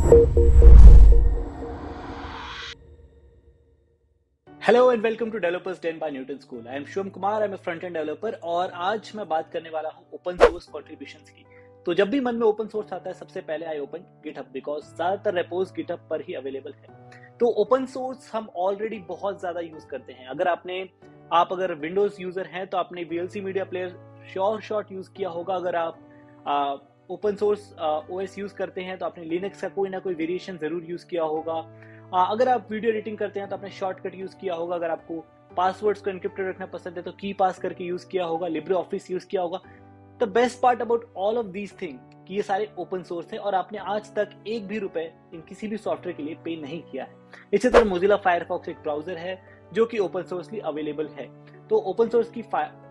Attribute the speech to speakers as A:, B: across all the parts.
A: Hello and welcome to developers den by Newton school. I am Shivam Kumar, I am a front end developer और आज मैं बात करने वाला हूँ ओपन सोर्स कंट्रीब्यूशंस की। तो जब भी मन में ओपन सोर्स आता है सबसे पहले आई ओपन गिटहब बिकॉज ज्यादातर रेपोज गिटहब पर ही अवेलेबल है। तो ओपन सोर्स हम ऑलरेडी बहुत ज्यादा यूज करते हैं। आप अगर विंडोज यूजर हैं तो आपने VLC media player sure shot use किया होगा। अगर आप ओपन सोर्स ओएस यूज करते हैं तो आपने लिनक्स का कोई ना कोई वेरिएशन जरूर यूज किया होगा। अगर आप वीडियो एडिटिंग करते हैं तो आपने शॉर्टकट यूज किया होगा। अगर आपको पासवर्ड्स को एनक्रिप्टेड रखना पसंद है तो की पास करके यूज किया होगा, लिब्रे ऑफिस यूज किया होगा। The best part about all of these thing कि ये सारे ओपन सोर्स हैं और आपने आज तक एक भी रुपए इन किसी भी सॉफ्टवेयर के लिए पे नहीं किया है। इसी तरह मोजिला फायरफॉक्स एक ब्राउजर है जो कि ओपन सोर्सली अवेलेबल है। तो ओपन सोर्स की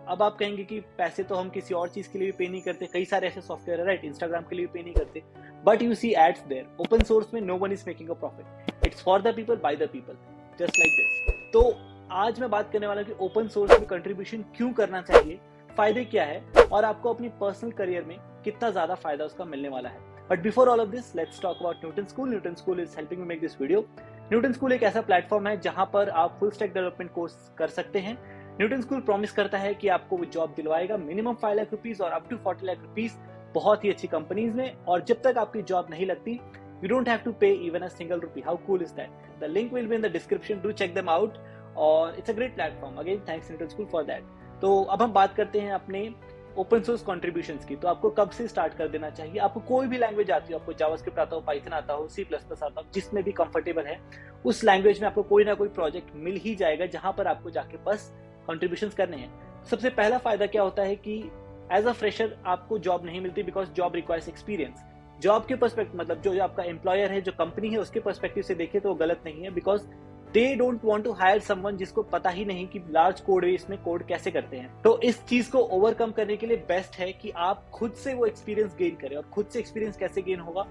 A: अब आप कहेंगे कि पैसे तो हम किसी और चीज के लिए भी पे नहीं करते, कई सारे ऐसे सॉफ्टवेयर है राइट, इंस्टाग्राम के लिए भी पे नहीं करते, but you see ads there. Open source में no one is making a profit, it's for the people by the people, just like this. तो आज मैं बात करने वाला हूं कि ओपन सोर्स में कंट्रीब्यूशन क्यों करना चाहिए, फायदे क्या है और आपको अपनी पर्सनल करियर में कितना ज्यादा फायदा उसका मिलने वाला है। But before all of this let's talk about Newton school. Newton school is helping me make this video. Newton school एक ऐसा प्लेटफॉर्म है जहां पर आप फुल स्टैक डेवलपमेंट कोर्स कर सकते हैं। न्यूटन स्कूल प्रॉमिस करता है कि आपको जॉब दिलवाएगा मिनिमम 5 लाख रुपीज और अप टू 40 लाख रुपीज बहुत ही अच्छी कंपनीज में, और जब तक आपकी जॉब नहीं लगती you don't have to pay even a single rupee. How cool is that? The link will be in the description. Do check them out. और it's a great platform. Again, thanks Newton School for that. तो अब हम बात करते हैं अपने open source contributions की। तो आपको कब से स्टार्ट कर देना चाहिए? आपको कोई भी लैंग्वेज आती हो, आपको जावास्क्रिप्ट आता हो, पाइथन आता हो, सी प्लस प्लस आता हो, जिसमें भी कंफर्टेबल है उस लैंग्वेज में आपको कोई ना कोई प्रोजेक्ट मिल ही जाएगा जहां पर आपको जाके बस कंट्रीब्यूशंस करने हैं। सबसे पहला फायदा क्या होता है कि एज अ फ्रेशर आपको जॉब नहीं मिलती because job requires experience. Job के पर्सपेक्टिव मतलब जो आपका एम्प्लॉयर है, जो कंपनी है, उसके पर्सपेक्टिव से देखे तो वो गलत नहीं है because they don't want to hire someone जिसको पता ही नहीं कि लार्ज कोड बेस में कोड कैसे करते हैं। तो इस चीज को ओवरकम करने के लिए बेस्ट है कि आप खुद से वो एक्सपीरियंस गेन करें। और खुद से एक्सपीरियंस कैसे गेन होगा?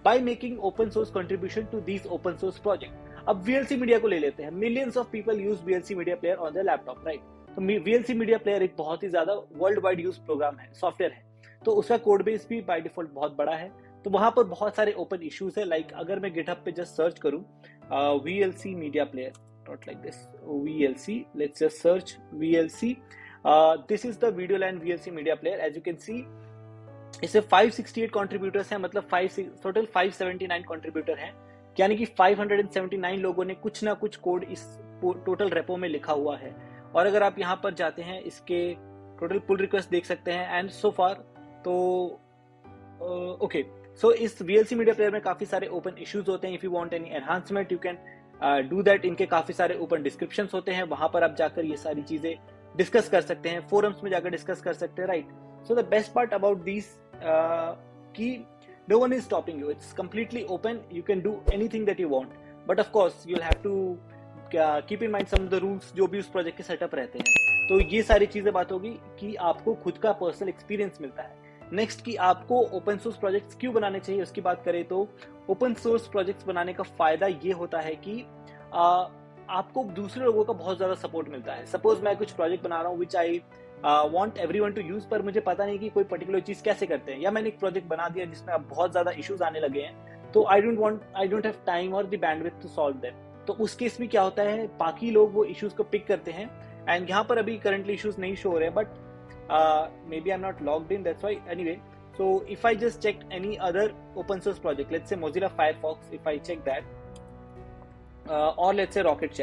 A: By making open source contribution to these open source project. अब वीएलसी मीडिया को ले लेते हैं। Millions of people use VLC media player on their laptop right. तो वीएलसी मीडिया प्लेयर एक बहुत ही ज्यादा वर्ल्ड वाइड यूज प्रोग्राम है, सॉफ्टवेयर है। तो उसका कोड बेस भी बाय डिफॉल्ट बहुत बड़ा है। तो वहां पर बहुत सारे ओपन इश्यूज है। लाइक अगर मैं गिटहब पे जस्ट सर्च करूं VLC media player, not like this, VLC, let's just search VLC, this is the VideoLAN VLC media player. As you can see इसे 568 कंट्रीब्यूटर्स हैं, मतलब टोटल 579 कंट्रीब्यूटर हैं, यानी कि 579 लोगों ने कुछ ना कुछ कोड इस टोटल रेपो में लिखा हुआ है। और अगर आप यहाँ पर जाते हैं इसके टोटल पुल रिक्वेस्ट देख सकते हैं एंड सो फार। तो ओके, सो इस VLC मीडिया प्लेयर में काफी सारे ओपन इश्यूज होते हैं। If you want any enhancement you can do that. इनके काफी सारे ओपन डिस्क्रिप्शंस होते हैं, वहां पर आप जाकर ये सारी चीजें डिस्कस कर सकते हैं, फोरम्स में जाकर डिस्कस कर सकते हैं right. So the best part about this कि no one is stopping you, it's completely open, you can do anything that you want, but of course you'll have to keep in mind some of the rules जो भी उस project के setup रहते हैं। तो ये सारी चीजें बात होगी कि आपको खुद का पर्सनल एक्सपीरियंस मिलता है। नेक्स्ट कि आपको ओपन सोर्स प्रोजेक्ट्स क्यों बनाने चाहिए उसकी बात करें तो ओपन सोर्स प्रोजेक्ट्स बनाने का फायदा ये होता है कि आपको दूसरे लोगों का बहुत ज्यादा सपोर्ट मिलता है। सपोज मैं कुछ प्रोजेक्ट बना रहा हूँ which I want everyone to use, पर मुझे पता नहीं कि कोई पर्टिकुलर चीज कैसे करते हैं, या मैंने एक प्रोजेक्ट बना दिया जिसमें अब बहुत ज्यादा इश्यूज आने लगे हैं, तो आई डोंट हैव टाइम और the bandwidth to solve them. तो उस केस में क्या होता है, बाकी लोग वो इश्यूज को पिक करते हैं। एंड यहाँ पर अभी करंटली इश्यूज नहीं शो हो रहे, but maybe I'm not logged in, that's why. Anyway, so if I just check any other open source project, let's say Mozilla Firefox, if I check that, or let's say Rocket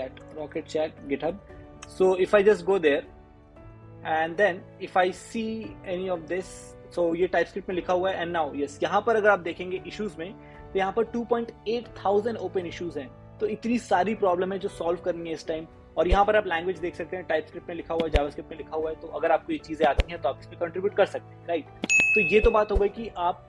A: Chat GitHub, so if I just go there and then if I see any of this, so ये TypeScript में लिखा हुआ है, and now yes, यहाँ पर अगर आप देखेंगे इश्यूज में तो यहाँ पर 2.8 thousand ओपन इश्यूज हैं। तो इतनी सारी प्रॉब्लम है जो सॉल्व करनी है इस टाइम। और यहाँ पर आप लैंग्वेज देख सकते हैं, टाइपस्क्रिप्ट में लिखा हुआ है, जावास्क्रिप्ट में लिखा हुआ है। तो अगर आपको ये चीजें आती हैं तो आप इसमें कंट्रीब्यूट कर सकते हैं राइट। तो ये तो बात हो गई कि आप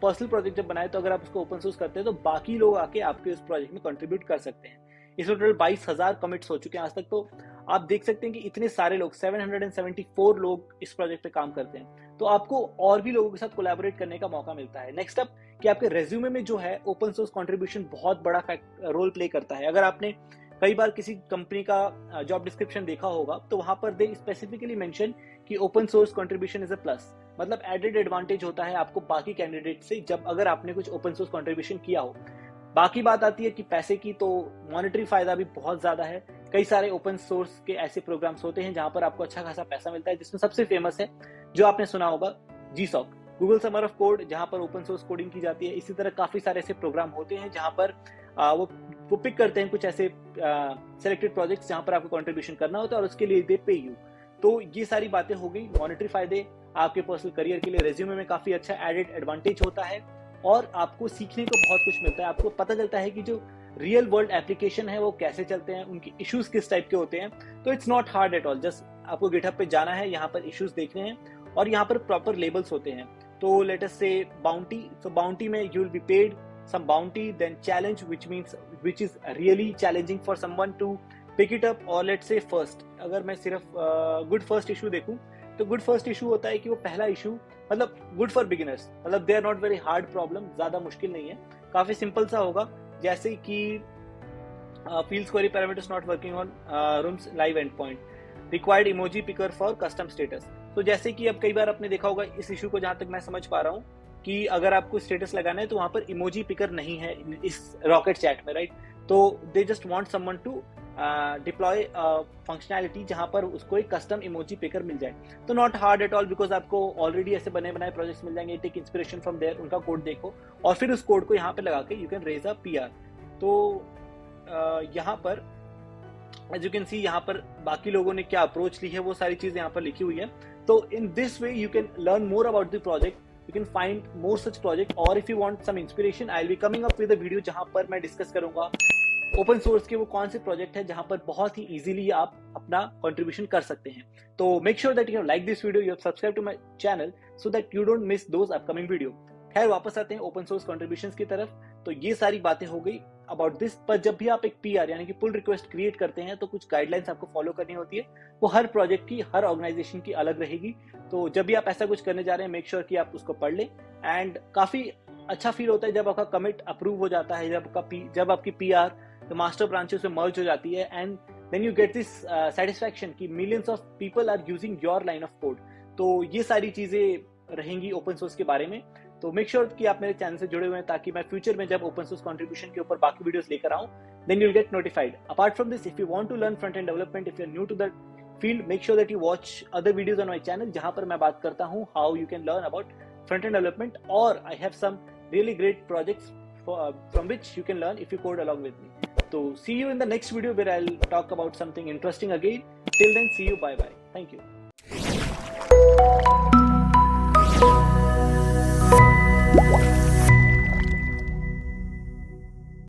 A: पर्सनल प्रोजेक्ट जब बनाए तो अगर आप उसको ओपन सोर्स करते हैं तो बाकी लोग आके आपके उस प्रोजेक्ट में कंट्रीब्यूट कर सकते हैं। इसमें टोटल 22,000 कमिट्स हो चुके हैं आज तक। तो आप देख सकते हैं कि इतने सारे लोग, 774 लोग इस प्रोजेक्ट पे काम करते हैं। तो आपको और भी लोगों के साथ कोलैबोरेट करने का मौका मिलता है। नेक्स्ट अप कि आपके रेज्यूमे में जो है ओपन सोर्स कंट्रीब्यूशन बहुत बड़ा रोल प्ले करता है। अगर आपने कई बार किसी कंपनी का जॉब डिस्क्रिप्शन देखा होगा तो वहां पर दे स्पेसिफिकली मेंशन कि open source contribution is a plus, मतलब एडेड एडवांटेज होता है आपको बाकी कैंडिडेट से जब अगर आपने कुछ ओपन सोर्स कंट्रीब्यूशन किया हो। बाकी बात आती है कि पैसे की, तो मॉनेटरी फायदा भी बहुत ज्यादा है। कई सारे ओपन सोर्स के ऐसे प्रोग्राम्स होते हैं जहां पर आपको अच्छा खासा पैसा मिलता है, जिसमें सबसे फेमस है जो आपने सुना होगा GSOC, Google summer of code, जहां पर ओपन सोर्स कोडिंग की जाती है। इसी तरह काफी सारे ऐसे प्रोग्राम होते हैं जहां पर वो पिक करते हैं कुछ ऐसे सिलेक्टेड प्रोजेक्ट्स जहां पर आपको कंट्रीब्यूशन करना होता है और उसके लिए दे पे यू। तो ये सारी बातें हो गई मॉनेटरी फायदे। आपके पर्सनल करियर के लिए रेज्यूमे में काफी अच्छा एडेड एडवांटेज होता है और आपको सीखने को बहुत कुछ मिलता है। आपको पता चलता है कि जो रियल वर्ल्ड एप्लीकेशन है वो कैसे चलते हैं, उनकी इश्यूज किस टाइप के होते हैं। तो it's not hard at all, just आपको गिटहब पे जाना है, यहाँ पर इश्यूज देखने हैं और यहाँ पर प्रॉपर लेबल्स होते हैं। तो लेट अस से बाउंटी, सो बाउंटी में you will be paid some bounty, then challenge, which is really challenging for someone to pick it up, or let's say first, अगर मैं सिर्फ गुड फर्स्ट इशू देखूं तो गुड फर्स्ट इशू होता है कि वो पहला इशू, मतलब गुड फॉर बिगिनर्स, मतलब they are not very hard problem, ज्यादा मुश्किल नहीं है, काफी सिंपल सा होगा। जैसे कि fields query parameters not working on rooms live endpoint, required emoji picker for custom status। तो जैसे कि अब कई बार आपने देखा होगा इस इशू को, जहां तक मैं समझ पा रहा हूँ कि अगर आपको स्टेटस लगाना है तो वहां पर इमोजी पिकर नहीं है इस रॉकेट चैट में, राइट। तो they just want someone to deploy functionality जहां पर उसको एक कस्टम इमोजी पिकर मिल जाए। तो not hard at all, because आपको ऑलरेडी ऐसे बने बनाए प्रोजेक्ट्स मिल जाएंगे। टेक इंस्पिरेशन फ्रॉम देयर, उनका कोड देखो और फिर उस कोड को यहाँ पे लगा के you can raise a PR। तो यहाँ पर एज यू कैन सी, यहाँ पर बाकी लोगों ने क्या अप्रोच ली है वो सारी चीजें यहाँ पर लिखी हुई है। तो in this way you can learn more about the project, you can find more such project, or if you want some inspiration, I'll be coming up with a video जहां पर मैं डिस्कस करूंगा ओपन सोर्स के वो कौन से project है जहां पर बहुत ही इजीली आप अपना कंट्रीब्यूशन कर सकते हैं। तो make sure that you have like this video, you have subscribe to my channel so that you don't miss those upcoming video. खैर वापस आते हैं ओपन सोर्स कंट्रीब्यूशंस की तरफ। तो ये सारी बातें हो गई अबाउट दिस, पर जब भी आप एक PR यानी कि पुल रिक्वेस्ट क्रिएट करते हैं तो कुछ गाइडलाइंस आपको फॉलो करनी होती है। वो हर प्रोजेक्ट की, हर ऑर्गेनाइजेशन की अलग रहेगी। तो जब भी आप ऐसा कुछ करने जा रहे हैं, मेक श्योर कि आप उसको पढ़ लें। एंड काफी अच्छा फील होता है जब आपका कमिट अप्रूव हो जाता है, जब आपकी PR तो मास्टर ब्रांचेस में मर्ज हो जाती है, and then you get this satisfaction कि millions of people are using your line of code. तो ये सारी चीजें रहेंगी ओपन सोर्स के बारे में। तो मेक श्योर कि आप मेरे चैनल से जुड़े हुए हैं ताकि मैं फ्यूचर में जब ओपन सोर्स कंट्रीब्यूशन के ऊपर बाकी वीडियोस लेकर आऊं, then you will get notified. Apart from this, if you want to learn front end development, if you are new to that field, make sure that you watch other videos on my channel जहां पर मैं बात करता हूं how you can learn about front end development, और I have some really great projects from which you can learn if you code along with me. So see you in the next video where I'll talk about something interesting again. Till then, see you, bye bye. Thank you.